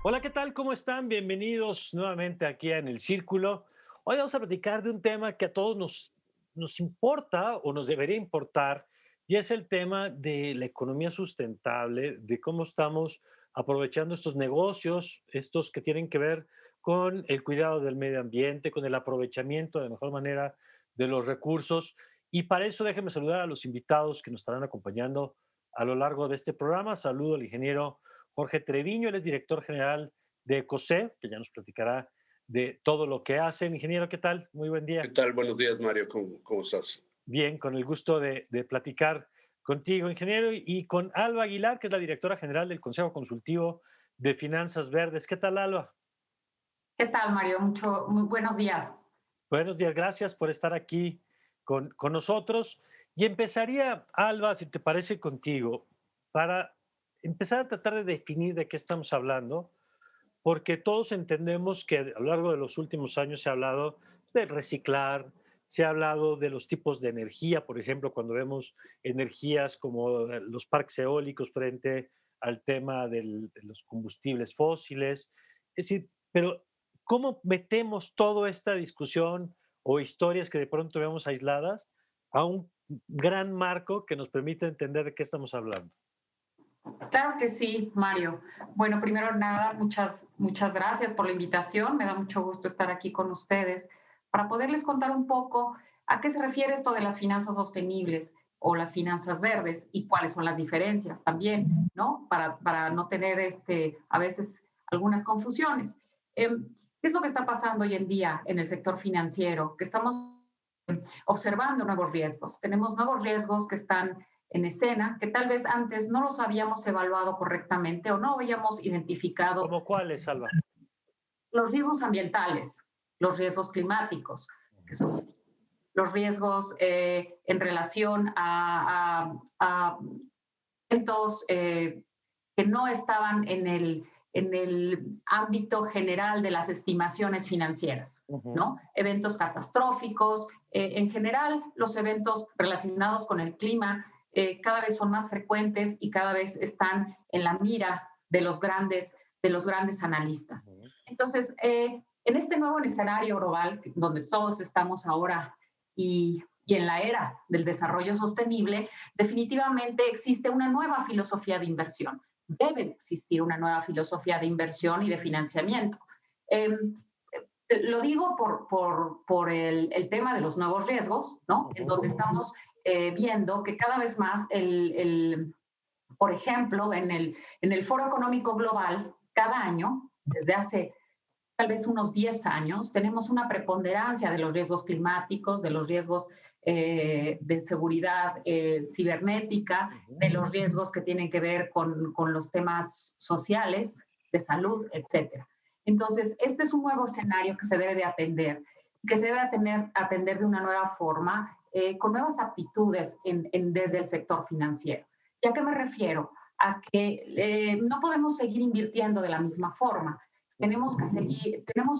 Hola, ¿qué tal? ¿Cómo están? Bienvenidos nuevamente aquí en El Círculo. Hoy vamos a platicar de un tema que a todos nos importa o nos debería importar, y es el tema de la economía sustentable, de cómo estamos aprovechando estos negocios, estos que tienen que ver con el cuidado del medio ambiente, con el aprovechamiento de mejor manera de los recursos. Y para eso déjenme saludar a los invitados que nos estarán acompañando a lo largo de este programa. Saludo al ingeniero Jorge Treviño, él es director general de ECOSE, que ya nos platicará de todo lo que hacen. Ingeniero, ¿qué tal? Muy buen ¿Qué día. tal? Buenos días, Mario. ¿Cómo estás? Bien, con el gusto de platicar contigo, ingeniero, y con Alba Aguilar, que es la directora general del Consejo Consultivo de Finanzas Verdes. ¿Qué tal, Alba? ¿Qué tal, Mario? Muy buenos días. Buenos días, gracias por estar aquí con nosotros. Y empezaría, Alba, si te parece contigo, para empezar a tratar de definir de qué estamos hablando, porque todos entendemos que a lo largo de los últimos años se ha hablado de reciclar, se ha hablado de los tipos de energía, por ejemplo, cuando vemos energías como los parques eólicos frente al tema de los combustibles fósiles. Es decir, pero ¿cómo metemos toda esta discusión o historias que de pronto vemos aisladas a un gran marco que nos permite entender de qué estamos hablando? Claro que sí, Mario. Bueno, primero nada, muchas gracias por la invitación. Me da mucho gusto estar aquí con ustedes para poderles contar un poco a qué se refiere esto de las finanzas sostenibles o las finanzas verdes y cuáles son las diferencias también, ¿no? Para no tener a veces algunas confusiones. ¿Qué es lo que está pasando hoy en día en el sector financiero? Que estamos observando nuevos riesgos. Tenemos nuevos riesgos que están en escena, que tal vez antes no los habíamos evaluado correctamente o no habíamos identificado. ¿Cómo cuáles, Alba? Los riesgos ambientales, los riesgos climáticos, que son los riesgos en relación a eventos que no estaban en el ámbito general de las estimaciones financieras, Ujú. ¿no? Eventos catastróficos, en general los eventos relacionados con el clima cada vez son más frecuentes y cada vez están en la mira de los grandes analistas. Ujú. Entonces, en este nuevo escenario global, donde todos estamos ahora y en la era del desarrollo sostenible, definitivamente existe una nueva filosofía de inversión. Debe existir una nueva filosofía de inversión y de financiamiento. Eh, lo digo por el tema de los nuevos riesgos, ¿no? En Ujú. donde estamos viendo que cada vez más, por ejemplo, en el Foro Económico Global, cada año, desde hace tal vez unos 10 años, tenemos una preponderancia de los riesgos climáticos, de los riesgos de seguridad cibernética, Ujú. de los riesgos que tienen que ver con los temas sociales, de salud, etcétera. Entonces, este es un nuevo escenario que se debe de atender, que se debe atender de una nueva forma, con nuevas aptitudes desde el sector financiero. ¿Y a qué me refiero? A que no podemos seguir invirtiendo de la misma forma. Tenemos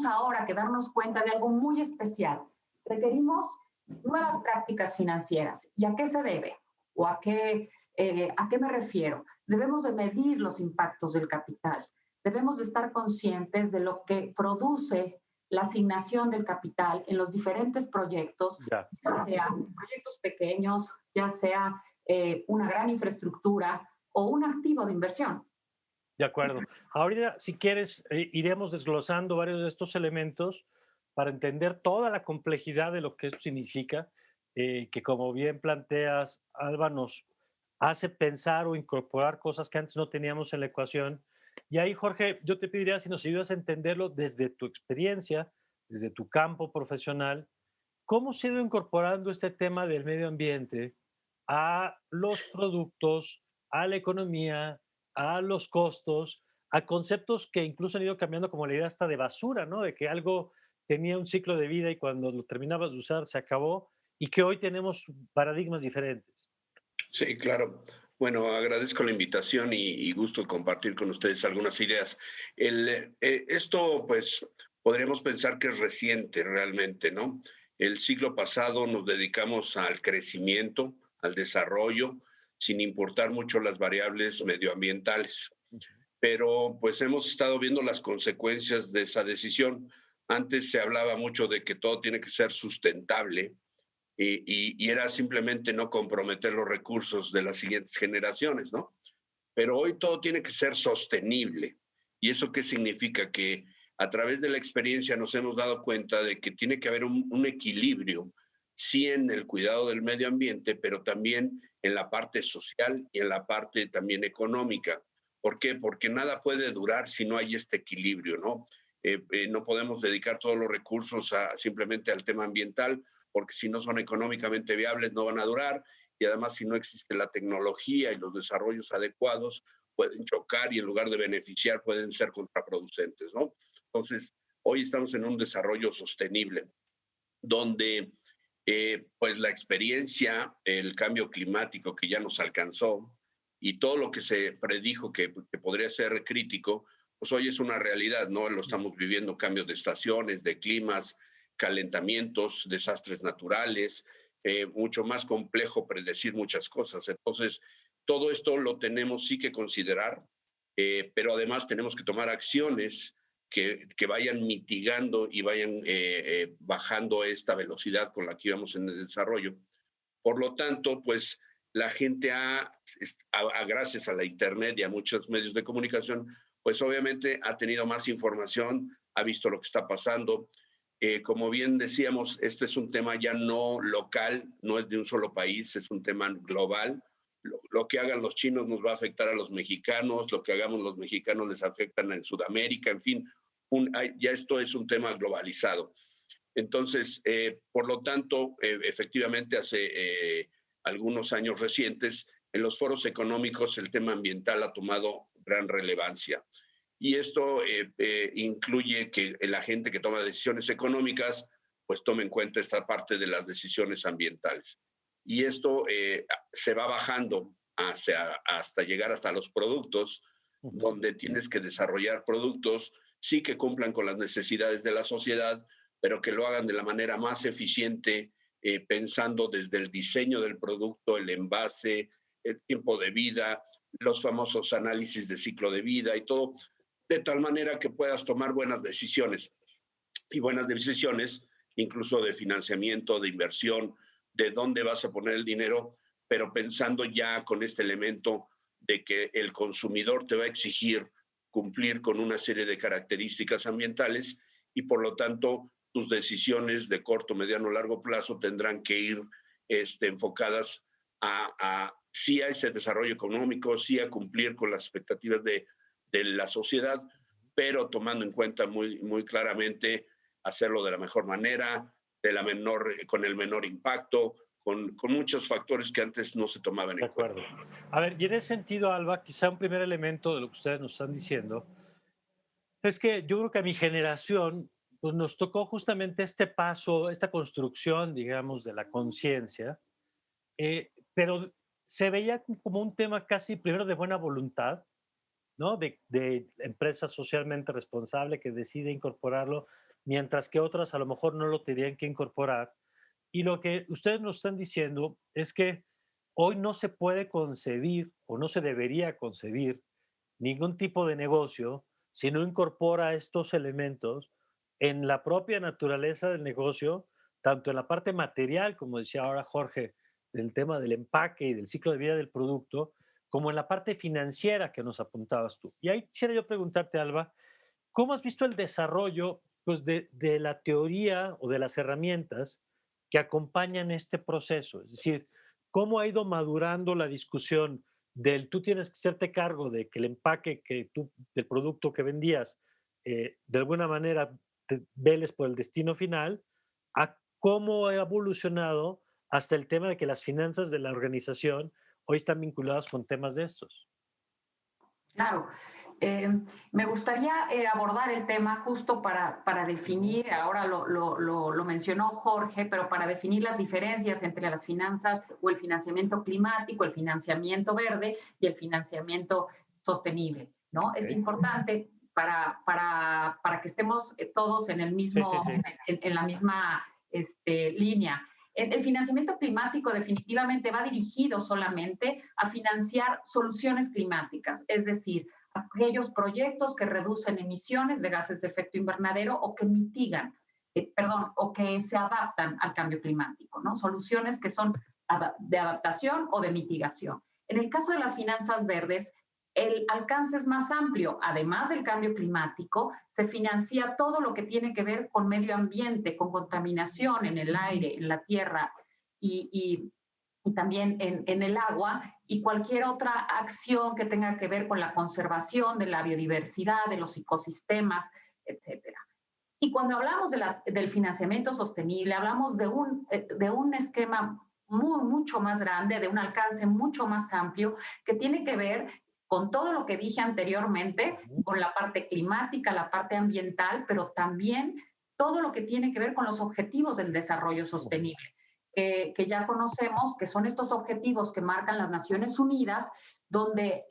ahora que darnos cuenta de algo muy especial. Requerimos nuevas prácticas financieras. ¿Y a qué se debe? ¿O a qué me refiero? Debemos de medir los impactos del capital. Debemos de estar conscientes de lo que produce la asignación del capital en los diferentes proyectos, Ya. ya sea proyectos pequeños, ya sea una gran infraestructura o un activo de inversión. De acuerdo. Ahorita, si quieres, iremos desglosando varios de estos elementos para entender toda la complejidad de lo que esto significa, que como bien planteas, Alba, nos hace pensar o incorporar cosas que antes no teníamos en la ecuación. Y ahí, Jorge, yo te pediría si nos ayudas a entenderlo desde tu experiencia, desde tu campo profesional, ¿cómo se ha ido incorporando este tema del medio ambiente a los productos, a la economía, a los costos, a conceptos que incluso han ido cambiando, como la idea hasta de basura, ¿no? De que algo tenía un ciclo de vida y cuando lo terminabas de usar se acabó, y que hoy tenemos paradigmas diferentes. Sí, claro. Bueno, agradezco la invitación y gusto compartir con ustedes algunas ideas. Esto, pues, podríamos pensar que es reciente realmente, ¿no? El siglo pasado nos dedicamos al crecimiento, al desarrollo, sin importar mucho las variables medioambientales. pero pues hemos estado viendo las consecuencias de esa decisión. Antes se hablaba mucho de que todo tiene que ser sustentable y era simplemente no comprometer los recursos de las siguientes generaciones, ¿no? Pero hoy todo tiene que ser sostenible. ¿Y eso qué significa? Que a través de la experiencia nos hemos dado cuenta de que tiene que haber un equilibrio, sí en el cuidado del medio ambiente, pero también en la parte social y en la parte también económica. ¿Por qué? Porque nada puede durar si no hay este equilibrio, ¿no? No podemos dedicar todos los recursos simplemente al tema ambiental, porque si no son económicamente viables no van a durar, y además si no existe la tecnología y los desarrollos adecuados, pueden chocar y en lugar de beneficiar pueden ser contraproducentes, ¿no? Entonces, hoy estamos en un desarrollo sostenible, donde pues la experiencia, el cambio climático que ya nos alcanzó y todo lo que se predijo que podría ser crítico, pues hoy es una realidad, ¿no? Lo estamos viviendo, cambios de estaciones, de climas, calentamientos, desastres naturales, mucho más complejo predecir muchas cosas. Entonces, todo esto lo tenemos sí que considerar, pero además tenemos que tomar acciones que vayan mitigando y vayan bajando esta velocidad con la que íbamos en el desarrollo. Por lo tanto, pues la gente gracias a la Internet y a muchos medios de comunicación, pues obviamente ha tenido más información, ha visto lo que está pasando. Como bien decíamos, este es un tema ya no local, no es de un solo país, es un tema global. Lo que hagan los chinos nos va a afectar a los mexicanos, lo que hagamos los mexicanos les afectan en Sudamérica, en fin, ya esto es un tema globalizado. Entonces, por lo tanto, efectivamente, hace algunos años recientes, en los foros económicos el tema ambiental ha tomado gran relevancia. Y esto incluye que la gente que toma decisiones económicas, pues tome en cuenta esta parte de las decisiones ambientales. Y esto se va bajando hasta llegar hasta los productos, donde tienes que desarrollar productos, sí que cumplan con las necesidades de la sociedad, pero que lo hagan de la manera más eficiente, pensando desde el diseño del producto, el envase, el tiempo de vida, los famosos análisis de ciclo de vida y todo, de tal manera que puedas tomar buenas decisiones. Y buenas decisiones, incluso de financiamiento, de inversión, de dónde vas a poner el dinero, pero pensando ya con este elemento de que el consumidor te va a exigir cumplir con una serie de características ambientales y por lo tanto tus decisiones de corto, mediano, largo plazo tendrán que ir enfocadas sí a ese desarrollo económico, sí a cumplir con las expectativas de la sociedad, pero tomando en cuenta muy claramente hacerlo de la mejor manera, con el menor impacto, con muchos factores que antes no se tomaban De en cuenta. acuerdo. A ver, y en ese sentido, Alba, quizá un primer elemento de lo que ustedes nos están diciendo es que yo creo que a mi generación, pues nos tocó justamente este paso, esta construcción, digamos, de la conciencia, pero se veía como un tema casi primero de buena voluntad, ¿no? De empresa socialmente responsable que decide incorporarlo, mientras que otras a lo mejor no lo tenían que incorporar. Y lo que ustedes nos están diciendo es que hoy no se puede concebir o no se debería concebir ningún tipo de negocio si no incorpora estos elementos en la propia naturaleza del negocio, tanto en la parte material, como decía ahora Jorge, del tema del empaque y del ciclo de vida del producto, como en la parte financiera que nos apuntabas tú. Y ahí quisiera yo preguntarte, Alba, ¿cómo has visto el desarrollo pues, de la teoría o de las herramientas que acompañan este proceso? Es decir, ¿cómo ha ido madurando la discusión del tú tienes que hacerte cargo de que el empaque del producto que vendías, de alguna manera te veles por el destino final, a cómo ha evolucionado hasta el tema de que las finanzas de la organización hoy están vinculadas con temas de estos? Claro. Eh, Me gustaría abordar el tema justo para definir, ahora lo mencionó Jorge, pero para definir las diferencias entre las finanzas o el financiamiento climático, el financiamiento verde y el financiamiento sostenible, ¿no? Es Okay. importante para que estemos todos en, el Sí, sí, mismo, sí. en la misma línea. El financiamiento climático definitivamente va dirigido solamente a financiar soluciones climáticas, es decir, aquellos proyectos que reducen emisiones de gases de efecto invernadero o que mitigan, o que se adaptan al cambio climático, ¿no? Soluciones que son de adaptación o de mitigación. En el caso de las finanzas verdes, el alcance es más amplio. Además del cambio climático, se financia todo lo que tiene que ver con medio ambiente, con contaminación en el aire, en la tierra y también en el agua, y cualquier otra acción que tenga que ver con la conservación de la biodiversidad, de los ecosistemas, etcétera. Y cuando hablamos del financiamiento sostenible, hablamos de un esquema mucho más grande, de un alcance mucho más amplio, que tiene que ver con todo lo que dije anteriormente, con la parte climática, la parte ambiental, pero también todo lo que tiene que ver con los objetivos del desarrollo sostenible, que ya conocemos, que son estos objetivos que marcan las Naciones Unidas, donde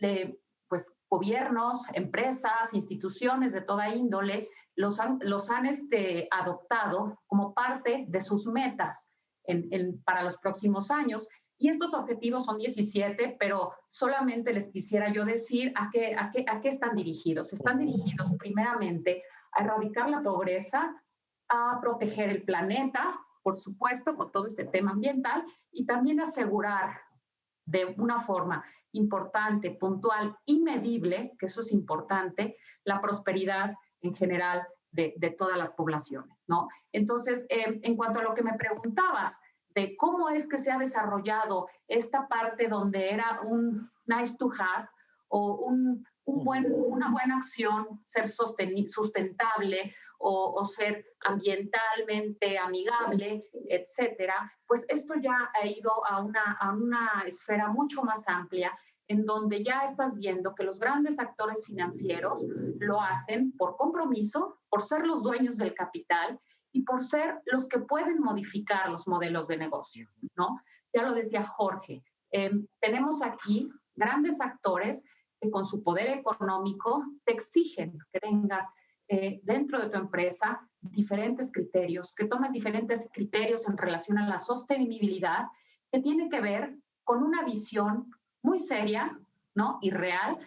pues, gobiernos, empresas, instituciones de toda índole los han adoptado como parte de sus metas para los próximos años. Y estos objetivos son 17, pero solamente les quisiera yo decir a qué están dirigidos. Están dirigidos primeramente a erradicar la pobreza, a proteger el planeta, por supuesto, con todo este tema ambiental, y también asegurar de una forma importante, puntual y medible, que eso es importante, la prosperidad en general de todas las poblaciones, ¿no? Entonces, en cuanto a lo que me preguntabas, de cómo es que se ha desarrollado esta parte donde era un nice to have o una buena acción, ser sustentable o ser ambientalmente amigable, etcétera, pues esto ya ha ido a una esfera mucho más amplia, en donde ya estás viendo que los grandes actores financieros lo hacen por compromiso, por ser los dueños del capital y por ser los que pueden modificar los modelos de negocio, ¿no? Ya lo decía Jorge, tenemos aquí grandes actores que con su poder económico te exigen que tengas dentro de tu empresa diferentes criterios, que tomes diferentes criterios en relación a la sostenibilidad, que tiene que ver con una visión muy seria, ¿no? Y real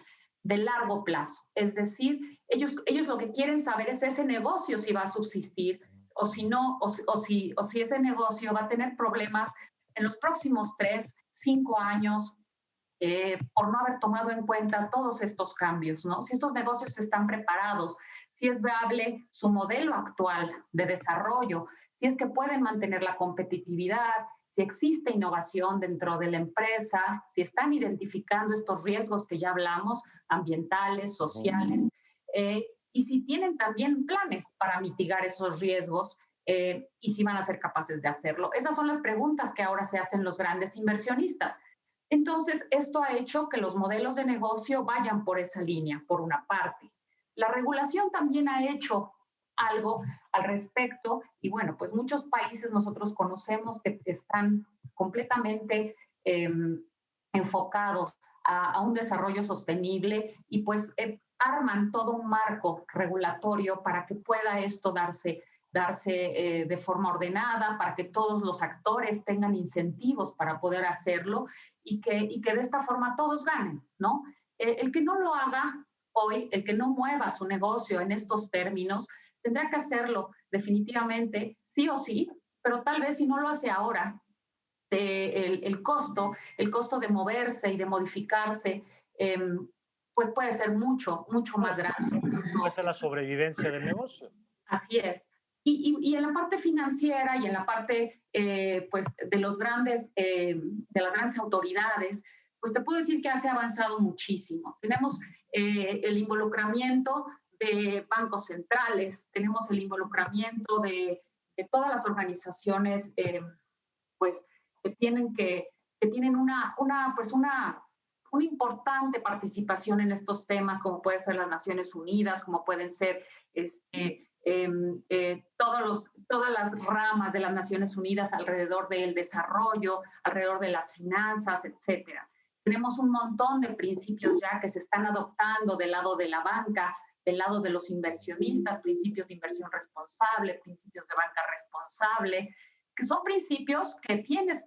de largo plazo. Es decir, ellos lo que quieren saber es ese negocio si va a subsistir o si no, o si ese negocio va a tener problemas en los próximos 3, 5 años, por no haber tomado en cuenta todos estos cambios, ¿no? Si estos negocios están preparados, si es viable su modelo actual de desarrollo, si es que pueden mantener la competitividad, si existe innovación dentro de la empresa, si están identificando estos riesgos que ya hablamos, ambientales, sociales, y si tienen también planes para mitigar esos riesgos y si van a ser capaces de hacerlo. Esas son las preguntas que ahora se hacen los grandes inversionistas. Entonces, esto ha hecho que los modelos de negocio vayan por esa línea, por una parte. La regulación también ha hecho algo al respecto y bueno, pues muchos países nosotros conocemos que están completamente enfocados a un desarrollo sostenible y pues arman todo un marco regulatorio para que pueda esto darse de forma ordenada, para que todos los actores tengan incentivos para poder hacerlo y que de esta forma todos ganen, ¿no? El que no lo haga hoy, el que no mueva su negocio en estos términos, tendrá que hacerlo definitivamente, sí o sí, pero tal vez si no lo hace ahora, el costo de moverse y de modificarse, pues puede ser mucho más grande. Puede ser la sobrevivencia del negocio. Así es. Y en la parte financiera y en la parte pues de las grandes autoridades, pues te puedo decir que se ha avanzado muchísimo. Tenemos el involucramiento de bancos centrales, tenemos el involucramiento de todas las organizaciones pues que tienen una importante participación en estos temas, como pueden ser las Naciones Unidas, como pueden ser todas las ramas de las Naciones Unidas alrededor del desarrollo, alrededor de las finanzas, etcétera. Tenemos un montón de principios ya que se están adoptando del lado de la banca, del lado de los inversionistas, principios de inversión responsable, principios de banca responsable, que son principios que tienes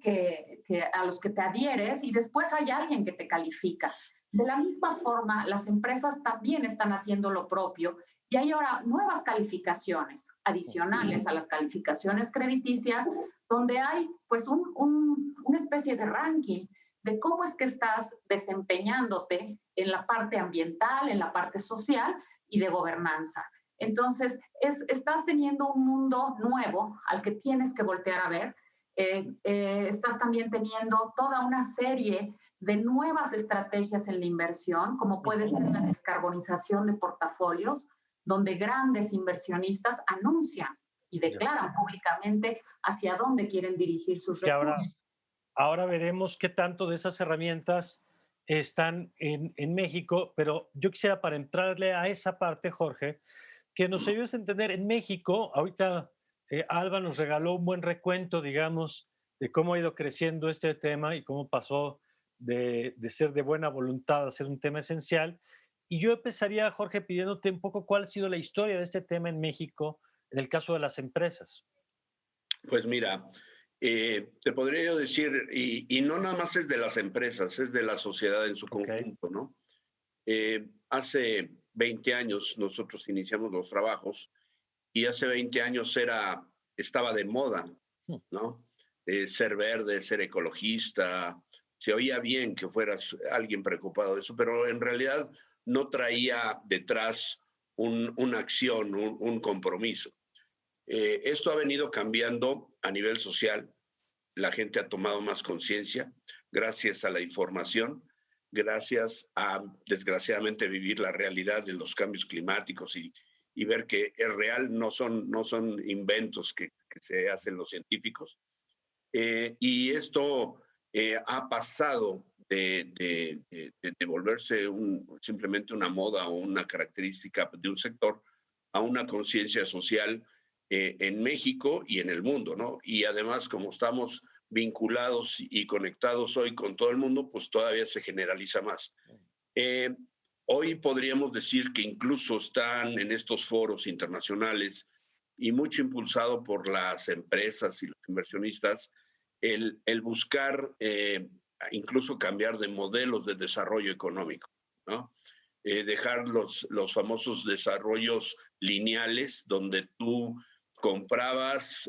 a los que te adhieres y después hay alguien que te califica. De la misma forma, las empresas también están haciendo lo propio y hay ahora nuevas calificaciones adicionales a las calificaciones crediticias, donde hay pues una especie de ranking de cómo es que estás desempeñándote en la parte ambiental, en la parte social y de gobernanza. Entonces, estás teniendo un mundo nuevo al que tienes que voltear a ver. Estás también teniendo toda una serie de nuevas estrategias en la inversión, como puede ser la descarbonización de portafolios, donde grandes inversionistas anuncian y declaran públicamente hacia dónde quieren dirigir sus Que ahora, recursos. ahora veremos qué tanto de esas herramientas están en México, pero yo quisiera para entrarle a esa parte, Jorge, que nos ayudes a entender en México, ahorita Alba nos regaló un buen recuento, digamos, de cómo ha ido creciendo este tema y cómo pasó de ser de buena voluntad a ser un tema esencial. Y yo empezaría, Jorge, pidiéndote un poco cuál ha sido la historia de este tema en México en el caso de las empresas. Pues mira, te podría yo decir, y no nada más es de las empresas, es de la sociedad en su Ok, conjunto, ¿no? Hace 20 años nosotros iniciamos los trabajos y hace 20 años estaba de moda, hmm, ¿no? Ser verde, ser ecologista, se oía bien que fueras alguien preocupado de eso, pero en realidad no traía detrás una acción, un compromiso. Esto ha venido cambiando a nivel social. La gente ha tomado más conciencia gracias a la información, gracias a, desgraciadamente, vivir la realidad de los cambios climáticos y ver que es real, no son inventos que se hacen los científicos. Y esto ha pasado de volverse simplemente una moda o una característica de un sector a una conciencia social en México y en el mundo, ¿no? Y además, como estamos vinculados y conectados hoy con todo el mundo, pues todavía se generaliza más. Eh, Hoy podríamos decir que incluso están en estos foros internacionales y mucho impulsado por las empresas y los inversionistas, el buscar incluso cambiar de modelos de desarrollo económico, ¿no? Dejar los famosos desarrollos lineales donde tú comprabas,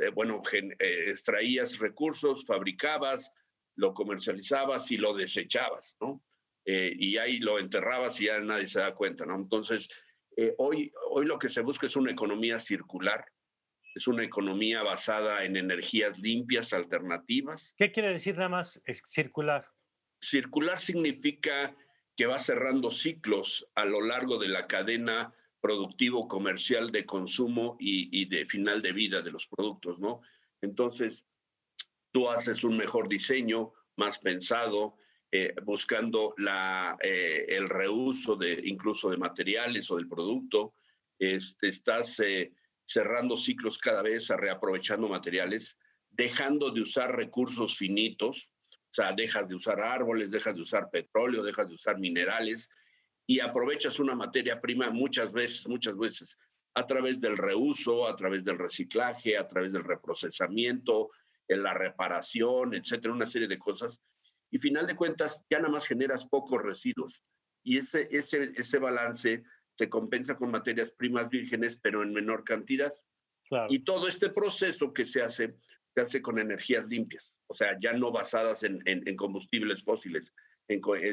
extraías recursos, fabricabas, lo comercializabas y lo desechabas, ¿no? Y ahí lo enterrabas y ya nadie se da cuenta, ¿no? Entonces, hoy lo que se busca es una economía circular, es una economía basada en energías limpias, alternativas. ¿qué quiere decir nada más circular? Circular significa que va cerrando ciclos a lo largo de la cadena productivo comercial de consumo y de final de vida de los productos, ¿no? Entonces, tú haces un mejor diseño, más pensado, buscando el reuso incluso de materiales o del producto. Estás cerrando ciclos cada vez, reaprovechando materiales, dejando de usar recursos finitos, o sea, dejas de usar árboles, dejas de usar petróleo, dejas de usar minerales y aprovechas una materia prima muchas veces a través del reuso, a través del reciclaje, a través del reprocesamiento, en la reparación, etcétera, una serie de cosas. Y final de cuentas, ya nada más generas pocos residuos. Y ese balance se compensa con materias primas vírgenes, pero en menor cantidad. Claro. Y todo este proceso que se hace con energías limpias, o sea, ya no basadas en combustibles fósiles,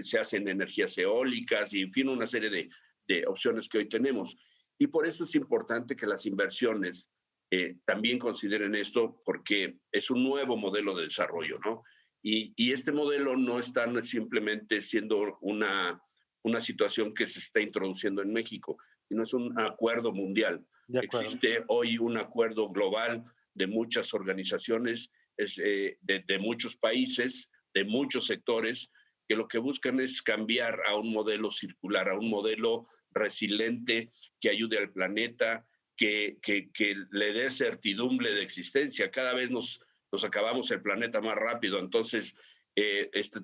se hacen energías eólicas y, en fin, una serie de opciones que hoy tenemos. Y por eso es importante que las inversiones también consideren esto, porque es un nuevo modelo de desarrollo, ¿no? Y este modelo no está simplemente siendo una situación que se está introduciendo en México, sino es un acuerdo mundial. De acuerdo. Existe hoy un acuerdo global de muchas organizaciones, de muchos países, de muchos sectores, que lo que buscan es cambiar a un modelo circular, a un modelo resiliente que ayude al planeta, que le dé certidumbre de existencia. Cada vez nos acabamos el planeta más rápido, entonces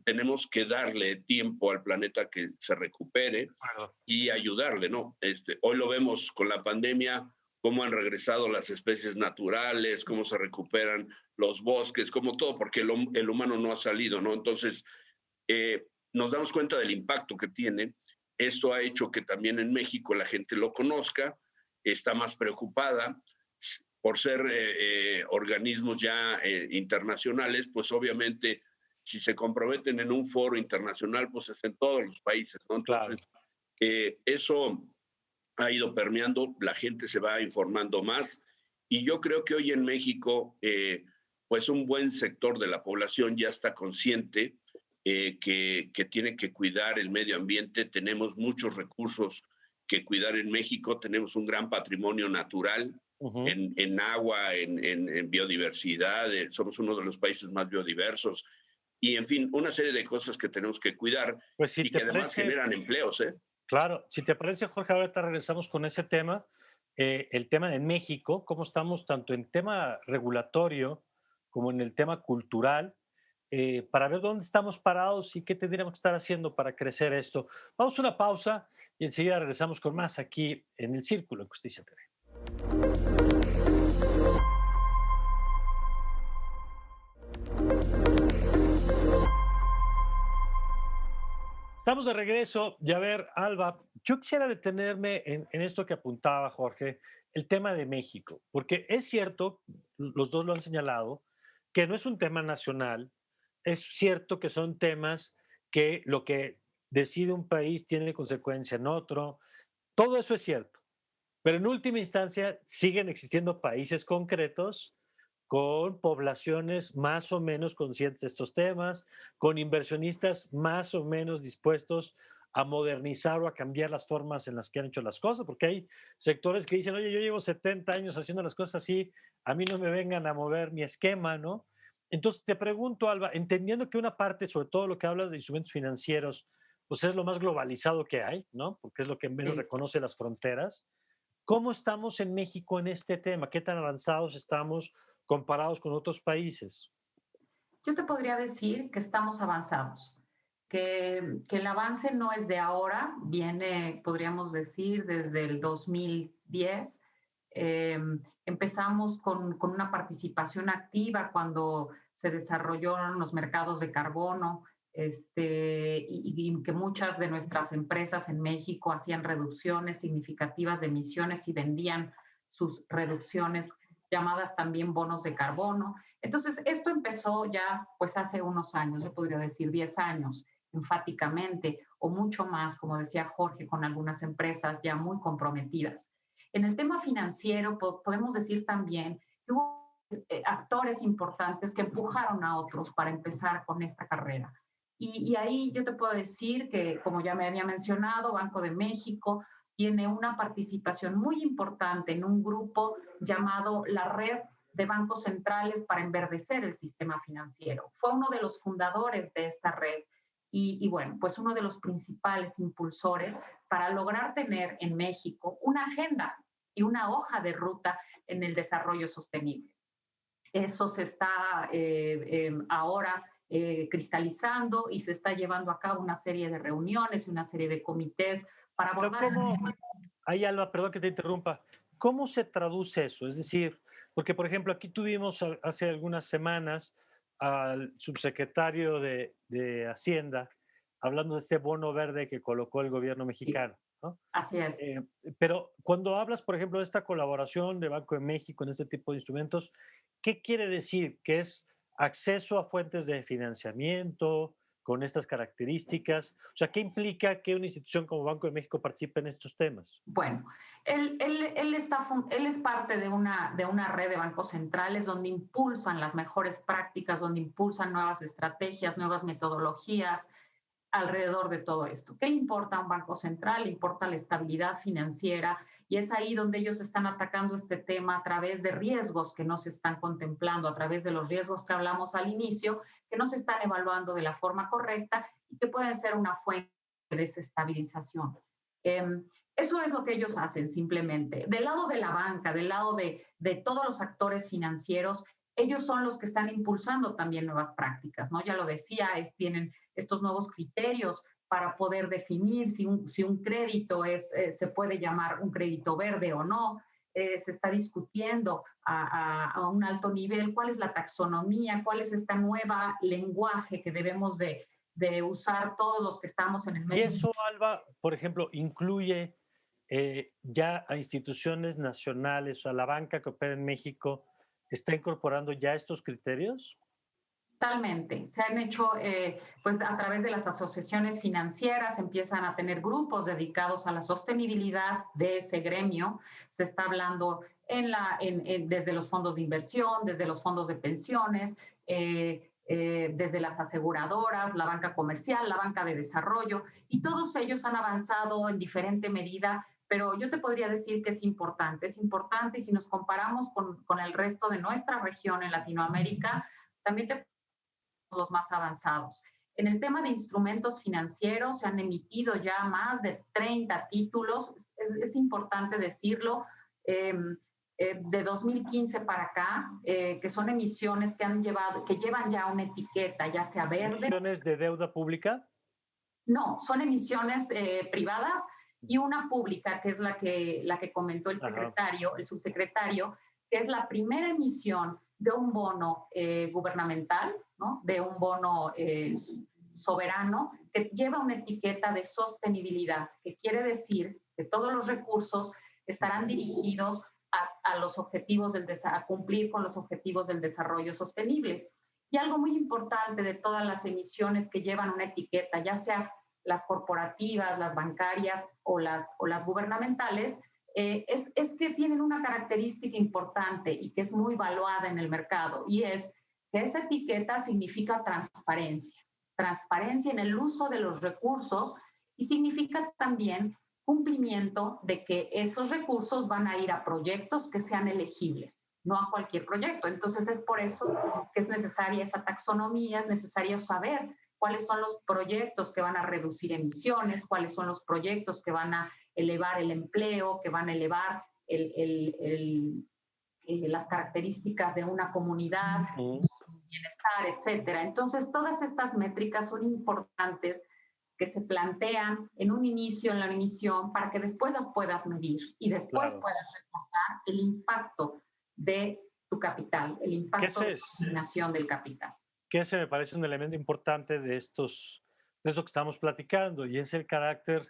tenemos que darle tiempo al planeta que se recupere Claro. y ayudarle, ¿no? Hoy lo vemos con la pandemia, cómo han regresado las especies naturales, cómo se recuperan los bosques, como todo, porque el humano no ha salido, ¿no? Entonces, nos damos cuenta del impacto que tiene. Esto ha hecho que también en México la gente lo conozca, está más preocupada por ser organismos ya internacionales, pues obviamente si se comprometen en un foro internacional, pues es en todos los países, ¿no? Claro. Entonces, eso ha ido permeando, la gente se va informando más y yo creo que hoy en México, pues un buen sector de la población ya está consciente que tiene que cuidar el medio ambiente. Tenemos muchos recursos que cuidar en México, tenemos un gran patrimonio natural en agua, en biodiversidad, somos uno de los países más biodiversos y, en fin, una serie de cosas que tenemos que cuidar Pues si y te que además parece, generan empleos, ¿eh? claro, si te parece, Jorge, ahorita regresamos con ese tema, el tema de México, cómo estamos tanto en tema regulatorio como en el tema cultural, para ver dónde estamos parados y qué tendríamos que estar haciendo para crecer esto. Vamos a una pausa y enseguida regresamos con más aquí en El Círculo en Justicia TV. Estamos de regreso y a ver, Alba, yo quisiera detenerme en esto que apuntaba Jorge, el tema de México, porque es cierto, los dos lo han señalado, que no es un tema nacional, es cierto que son temas que lo que decide un país tiene consecuencia en otro, todo eso es cierto, pero en última instancia siguen existiendo países concretos con poblaciones más o menos conscientes de estos temas, con inversionistas más o menos dispuestos a modernizar o a cambiar las formas en las que han hecho las cosas, porque hay sectores que dicen, oye, yo llevo 70 años haciendo las cosas así, a mí no me vengan a mover mi esquema, ¿no? Entonces te pregunto, Alba, entendiendo que una parte, sobre todo lo que hablas de instrumentos financieros, pues es lo más globalizado que hay, ¿no? Porque es lo que menos Sí. reconoce las fronteras. ¿Cómo estamos en México en este tema? ¿Qué tan avanzados estamos comparados con otros países? Yo te podría decir que estamos avanzados, que el avance no es de ahora, viene, podríamos decir, desde el 2010. Empezamos con una participación activa cuando se desarrollaron los mercados de carbono, y que muchas de nuestras empresas en México hacían reducciones significativas de emisiones y vendían sus reducciones llamadas también bonos de carbono. Entonces, esto empezó ya pues hace unos años, yo podría decir 10 años, enfáticamente, o mucho más, como decía Jorge, con algunas empresas ya muy comprometidas. En el tema financiero, podemos decir también que hubo actores importantes que empujaron a otros para empezar con esta carrera. Y ahí yo te puedo decir que, como ya me había mencionado, Banco de México tiene una participación muy importante en un grupo llamado la Red de Bancos Centrales para Enverdecer el Sistema Financiero. Fue uno de los fundadores de esta red y bueno, pues uno de los principales impulsores para lograr tener en México una agenda y una hoja de ruta en el desarrollo sostenible. Eso se está ahora cristalizando y se está llevando a cabo una serie de reuniones y una serie de comités para Pero abordar. ¿cómo, ahí Alba, perdón que te interrumpa, cómo se traduce eso? Es decir, porque por ejemplo aquí tuvimos hace algunas semanas al subsecretario de Hacienda hablando de este bono verde que colocó el gobierno Sí, mexicano, ¿no? así es. Eh, pero cuando hablas, por ejemplo, de esta colaboración de Banco de México en este tipo de instrumentos, ¿qué quiere decir? ¿Que es acceso a fuentes de financiamiento con estas características? O sea, ¿qué implica que una institución como Banco de México participe en estos temas? Bueno, él es parte de una red de bancos centrales donde impulsan las mejores prácticas, donde impulsan nuevas estrategias, nuevas metodologías, alrededor de todo esto. ¿Qué le importa a un banco central? Le importa la estabilidad financiera y es ahí donde ellos están atacando este tema a través de riesgos que no se están contemplando, a través de los riesgos que hablamos al inicio, que no se están evaluando de la forma correcta y que pueden ser una fuente de desestabilización. Eso es lo que ellos hacen simplemente. Del lado de la banca, del lado de todos los actores financieros, ellos son los que están impulsando también nuevas prácticas, ¿no? Ya lo decía, tienen estos nuevos criterios para poder definir si un crédito se puede llamar un crédito verde o no. Se está discutiendo a un alto nivel cuál es la taxonomía, cuál es esta nueva lenguaje que debemos de usar todos los que estamos en el Y medio. eso, Alba, por ejemplo, incluye ya a instituciones nacionales o a la banca que opera en México, ¿está incorporando ya estos criterios? Totalmente. Se han hecho, pues a través de las asociaciones financieras, empiezan a tener grupos dedicados a la sostenibilidad de ese gremio. Se está hablando desde los fondos de inversión, desde los fondos de pensiones, desde las aseguradoras, la banca comercial, la banca de desarrollo, y todos ellos han avanzado en diferente medida, pero yo te podría decir que es importante, y si nos comparamos con el resto de nuestra región en Latinoamérica, también te los más avanzados. En el tema de instrumentos financieros se han emitido ya más de 30 títulos, es importante decirlo, de 2015 para acá, que son emisiones que llevan ya una etiqueta, ya sea verde. ¿Emisiones de deuda pública? No, son emisiones privadas y una pública, que es la que comentó el secretario, el subsecretario, que es la primera emisión de un bono gubernamental, ¿no? De un bono soberano, que lleva una etiqueta de sostenibilidad, que quiere decir que todos los recursos estarán dirigidos a los objetivos a cumplir con los objetivos del desarrollo sostenible. Y algo muy importante de todas las emisiones que llevan una etiqueta, ya sea las corporativas, las bancarias o las gubernamentales, es que tienen una característica importante y que es muy valuada en el mercado, y es que esa etiqueta significa transparencia, transparencia en el uso de los recursos, y significa también cumplimiento de que esos recursos van a ir a proyectos que sean elegibles, no a cualquier proyecto. Entonces es por eso que es necesaria esa taxonomía, es necesario saber cuáles son los proyectos que van a reducir emisiones, cuáles son los proyectos que van a elevar el empleo, que van a elevar las características de una comunidad, su bienestar, etcétera. Entonces, todas estas métricas son importantes, que se plantean en un inicio, en la emisión, para que después las puedas medir y después puedas reportar el impacto de tu capital, el impacto de la asignación del capital. Que ese me parece un elemento importante de esto que estamos platicando, y es el carácter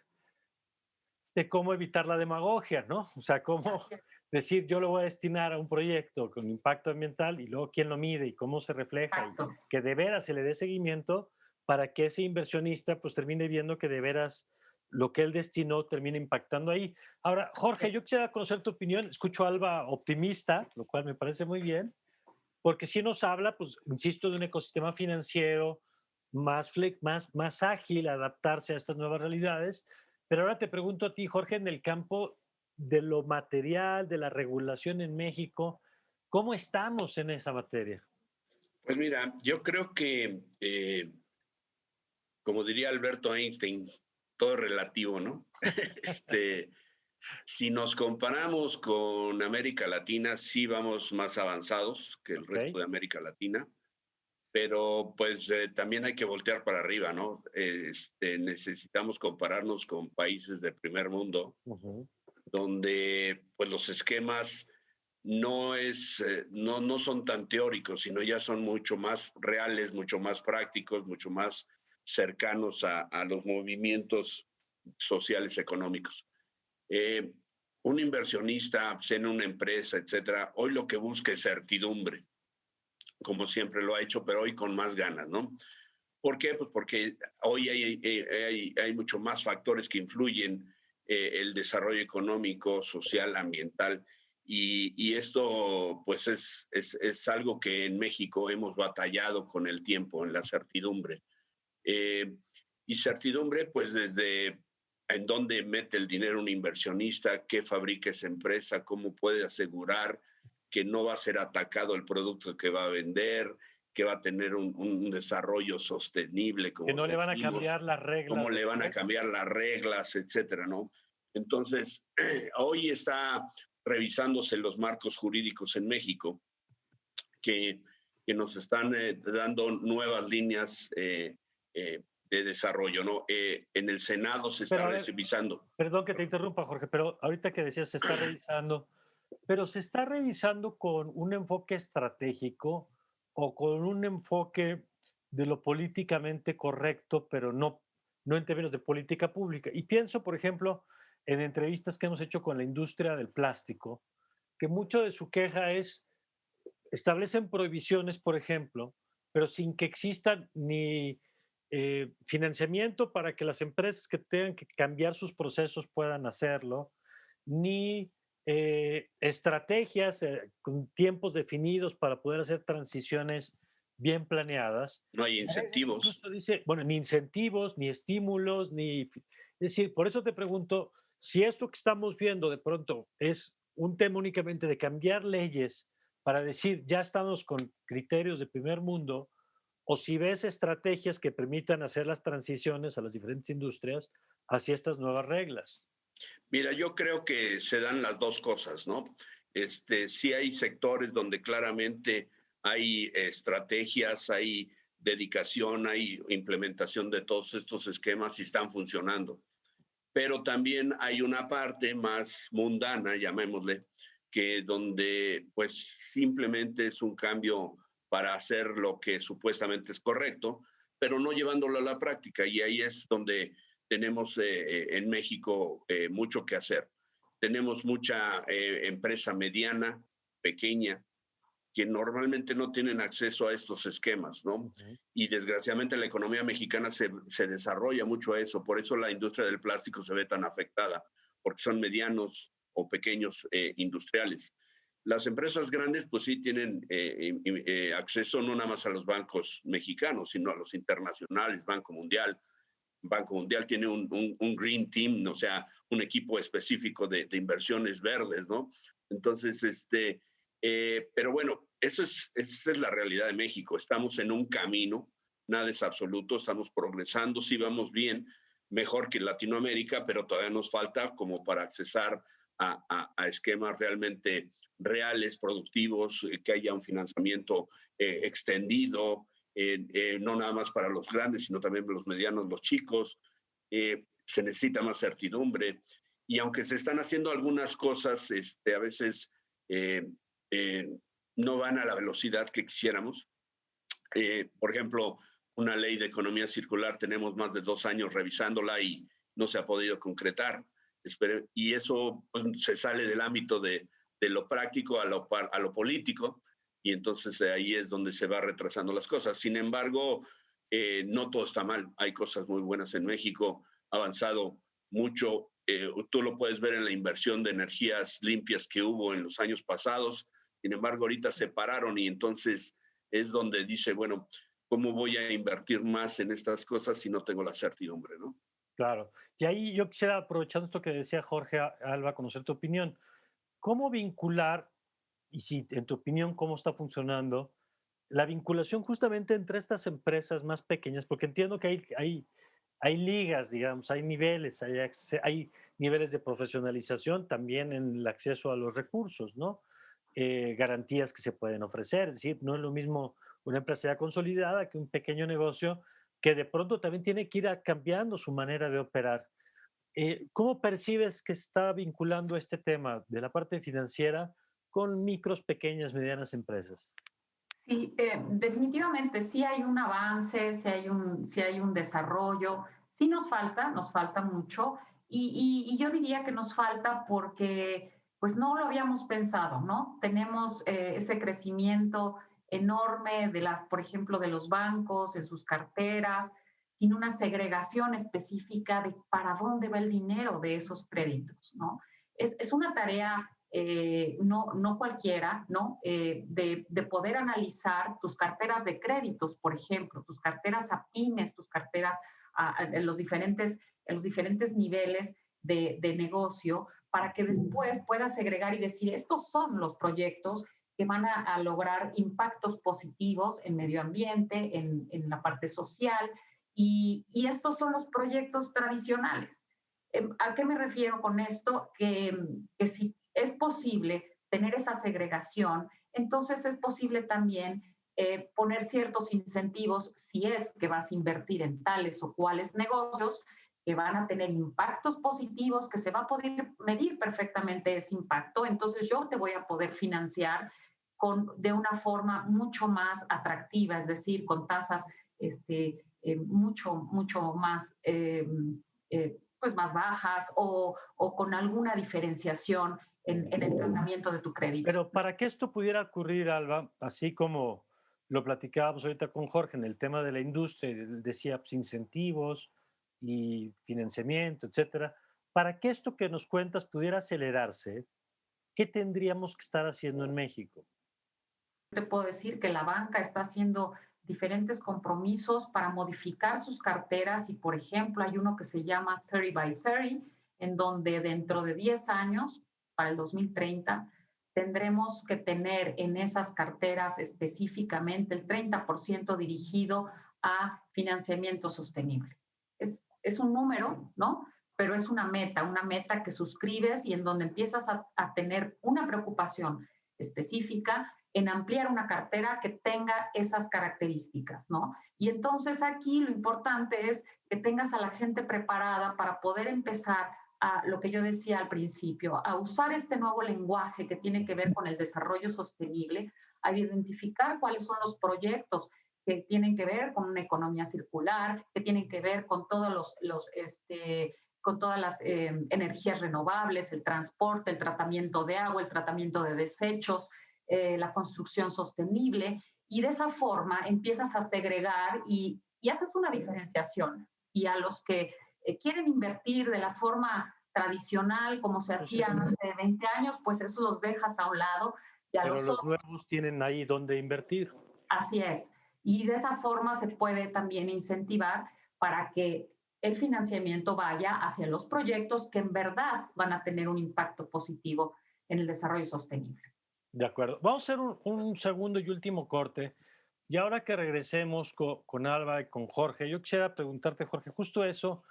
de cómo evitar la demagogia, ¿no? O sea, cómo decir, yo lo voy a destinar a un proyecto con impacto ambiental, y luego quién lo mide y cómo se refleja, y que de veras se le dé seguimiento para que ese inversionista pues termine viendo que de veras lo que él destinó termine impactando ahí. Ahora, Jorge, yo quisiera conocer tu opinión. Escucho a Alba optimista, lo cual me parece muy bien, porque sí nos habla, pues, insisto, de un ecosistema financiero más ágil, adaptarse a estas nuevas realidades. Pero ahora te pregunto a ti, Jorge, en el campo de lo material, de la regulación en México, ¿cómo estamos en esa materia? Pues mira, yo creo que, como diría Alberto Einstein, todo es relativo, ¿no? Si nos comparamos con América Latina, sí vamos más avanzados que el resto de América Latina, pero pues también hay que voltear para arriba, ¿no? Necesitamos compararnos con países de primer mundo, donde pues los esquemas no son tan teóricos, sino ya son mucho más reales, mucho más prácticos, mucho más cercanos a los movimientos sociales económicos. Un inversionista, sea en una empresa, etcétera, hoy lo que busca es certidumbre, como siempre lo ha hecho, pero hoy con más ganas, ¿no? ¿Por qué? Pues porque hoy hay mucho más factores que influyen el desarrollo económico, social, ambiental, y esto pues es algo que en México hemos batallado con el tiempo, en la certidumbre. Y certidumbre, pues desde en dónde mete el dinero un inversionista, qué fabrica esa empresa, cómo puede asegurar que no va a ser atacado el producto que va a vender, que va a tener un desarrollo sostenible, como que no le van a decimos, cambiar las reglas. cómo le van a cambiar las reglas, etcétera, ¿no? Entonces, hoy está revisándose los marcos jurídicos en México que nos están dando nuevas líneas de desarrollo, ¿no? En el Senado se está revisando. Perdón que te interrumpa, Jorge, pero ahorita que decías se está revisando, pero se está revisando con un enfoque estratégico o con un enfoque de lo políticamente correcto, pero no en términos de política pública. Y pienso, por ejemplo, en entrevistas que hemos hecho con la industria del plástico, que mucho de su queja es, establecen prohibiciones, por ejemplo, pero sin que exista ni financiamiento para que las empresas que tengan que cambiar sus procesos puedan hacerlo, ni estrategias con tiempos definidos para poder hacer transiciones bien planeadas. No hay Y a veces incentivos. incluso dice, bueno, ni incentivos, ni estímulos, ni... Es decir, por eso te pregunto, si esto que estamos viendo de pronto es un tema únicamente de cambiar leyes para decir, ya estamos con criterios de primer mundo, o si ves estrategias que permitan hacer las transiciones a las diferentes industrias hacia estas nuevas reglas. Mira, yo creo que se dan las dos cosas, ¿no? Sí hay sectores donde claramente hay estrategias, hay dedicación, hay implementación de todos estos esquemas y están funcionando. Pero también hay una parte más mundana, llamémosle, que donde pues simplemente es un cambio para hacer lo que supuestamente es correcto, pero no llevándolo a la práctica. Y ahí es donde tenemos en México mucho que hacer. Tenemos mucha empresa mediana, pequeña, que normalmente no tienen acceso a estos esquemas, ¿no? Ujú. Y desgraciadamente la economía mexicana se desarrolla mucho a eso, por eso la industria del plástico se ve tan afectada, porque son medianos o pequeños industriales. Las empresas grandes, pues sí tienen acceso no nada más a los bancos mexicanos, sino a los internacionales, Banco Mundial. Banco Mundial tiene un Green Team, o sea, un equipo específico de inversiones verdes, ¿no? Entonces, pero bueno, esa es la realidad de México. Estamos en un camino, nada es absoluto, estamos progresando, sí vamos bien, mejor que Latinoamérica, pero todavía nos falta como para accesar a esquemas realmente reales, productivos, que haya un financiamiento extendido, no nada más para los grandes, sino también para los medianos, los chicos. Se necesita más certidumbre. Y aunque se están haciendo algunas cosas, a veces eh, eh, no van a la velocidad que quisiéramos. Por ejemplo, una ley de economía circular, tenemos más de 2 años revisándola y no se ha podido concretar. Y eso pues, se sale del ámbito de lo práctico a lo político, y entonces ahí es donde se va retrasando las cosas. Sin embargo, no todo está mal. Hay cosas muy buenas en México, ha avanzado mucho. Tú lo puedes ver en la inversión de energías limpias que hubo en los años pasados. Sin embargo, ahorita se pararon y entonces es donde dice, bueno, ¿cómo voy a invertir más en estas cosas si no tengo la certidumbre, no? Claro. Y ahí yo quisiera, aprovechando esto que decía Jorge Alba, conocer tu opinión. ¿Cómo vincular, y si en tu opinión, cómo está funcionando, la vinculación justamente entre estas empresas más pequeñas? Porque entiendo que hay ligas, digamos, hay niveles, hay niveles de profesionalización también en el acceso a los recursos, ¿no? Garantías que se pueden ofrecer, es decir, no es lo mismo una empresa ya consolidada que un pequeño negocio que de pronto también tiene que ir cambiando su manera de operar. ¿Cómo percibes que está vinculando este tema de la parte financiera con micros, pequeñas, medianas empresas? Sí, definitivamente sí hay un avance, sí hay un desarrollo, sí nos falta mucho y yo diría que nos falta porque pues no lo habíamos pensado, ¿no? Tenemos ese crecimiento enorme de las, por ejemplo, de los bancos en sus carteras, sin una segregación específica de para dónde va el dinero de esos créditos, ¿no? Es una tarea no cualquiera, ¿no? De poder analizar tus carteras de créditos, por ejemplo, tus carteras a pymes, tus carteras en los diferentes niveles de negocio, para que después puedas segregar y decir, estos son los proyectos que van a lograr impactos positivos en medio ambiente, en la parte social, y estos son los proyectos tradicionales. ¿A qué me refiero con esto? Que si es posible tener esa segregación, entonces es posible también poner ciertos incentivos si es que vas a invertir en tales o cuales negocios que van a tener impactos positivos, que se va a poder medir perfectamente ese impacto. Entonces yo te voy a poder financiar de una forma mucho más atractiva, es decir, con tasas mucho más, pues más bajas o con alguna diferenciación en el tratamiento de tu crédito. Pero para que esto pudiera ocurrir, Alba, así como lo platicábamos ahorita con Jorge en el tema de la industria, él decía pues, incentivos y financiamiento, etcétera, para que esto que nos cuentas pudiera acelerarse, ¿qué tendríamos que estar haciendo en México? Te puedo decir que la banca está haciendo diferentes compromisos para modificar sus carteras y, por ejemplo, hay uno que se llama 30 by 30, en donde dentro de 10 años, para el 2030, tendremos que tener en esas carteras específicamente el 30% dirigido a financiamiento sostenible. Es un número, ¿no? Pero es una meta que suscribes y en donde empiezas a tener una preocupación específica en ampliar una cartera que tenga esas características, ¿no? Y entonces aquí lo importante es que tengas a la gente preparada para poder empezar a lo que yo decía al principio, a usar este nuevo lenguaje que tiene que ver con el desarrollo sostenible, a identificar cuáles son los proyectos que tienen que ver con una economía circular, que tienen que ver con todos con todas las energías renovables, el transporte, el tratamiento de agua, el tratamiento de desechos, la construcción sostenible, y de esa forma empiezas a segregar y haces una diferenciación. Y a los que quieren invertir de la forma tradicional, como se hacía hace 20 años, pues eso los dejas a un lado. Y a Pero los los otros, nuevos tienen ahí donde invertir. así es. Y de esa forma se puede también incentivar para que el financiamiento vaya hacia los proyectos que en verdad van a tener un impacto positivo en el desarrollo sostenible. De acuerdo. Vamos a hacer un segundo y último corte. Y ahora que regresemos con Alba y con Jorge, yo quisiera preguntarte, Jorge, justo eso,